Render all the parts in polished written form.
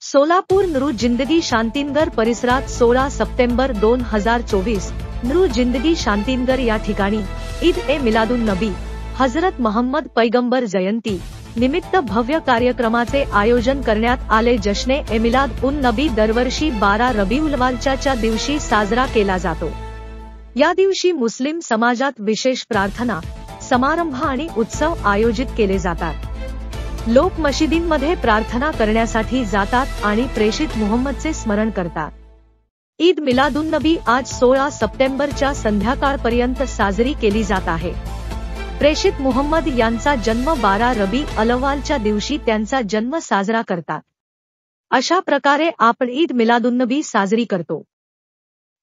सोलापूर नूर जिंदगी शांतीनगर परिसरात 16 सप्टेंबर 2024 नूर जिंदगी शांतीनगर या ठिकाणी ईद ए मिलादुन नबी हजरत मोहम्मद पैगंबर जयंती निमित्त भव्य कार्यक्रमाचे आयोजन करण्यात आले। जश्ने ए मिलाद उन नबी दरवर्षी 12 रबीउलअव्वलच्या दिवशी साजरा केला जातो। या दिवशी मुस्लिम समाजात विशेष प्रार्थना, समारंभ आणि उत्सव आयोजित केले जातात। लोक मशिदींमध्ये प्रार्थना करण्यासाठी जातात आणि प्रेषित मुहम्मदचे स्मरण करतात। ईद मिलादुन नबी आज 16 सप्टेंबरच्या संध्याकाळपर्यंत साजरी केली जात आहे। प्रेषित मुहम्मद यांचा जन्म 12 रबीउलअव्वलच्या दिवशी त्यांचा जन्म साजरा करतात। अशा प्रकारे आपण ईद मिलादुन नबी साजरी करतो।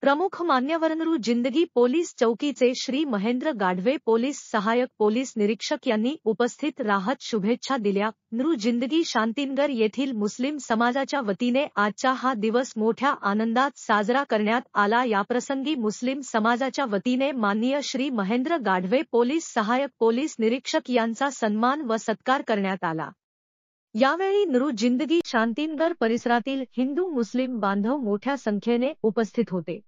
प्रमुख मान्यवर नूर जिंदगी पोलीस चौकीचे श्री महेंद्र गाढवे, पोलीस सहायक पोलीस निरीक्षक यांनी उपस्थित राहत शुभेच्छा दिल्या। नूर जिंदगी शांतीनगर येथील मुस्लिम समाजाच्या वतीने आजचा हा दिवस मोठ्या आनंदात साजरा करण्यात आला। याप्रसंगी मुस्लिम समाजाच्या वतीने माननीय श्री महेंद्र गाढवे, पोलीस सहायक पोलीस निरीक्षक यांचा सन्मान व सत्कार करण्यात आला। यावेळी नूर जिंदगी शांतीनगर परिसरातील हिंदू मुस्लिम बांधव मोठ्या संख्येने उपस्थित होते।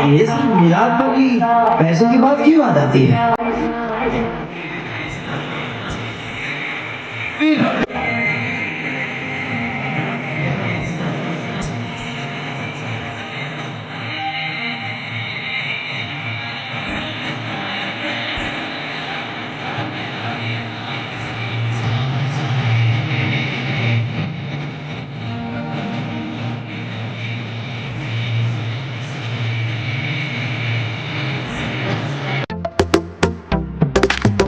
इस मिलाद पर भी पैसों की बात क्यों आ जाती है?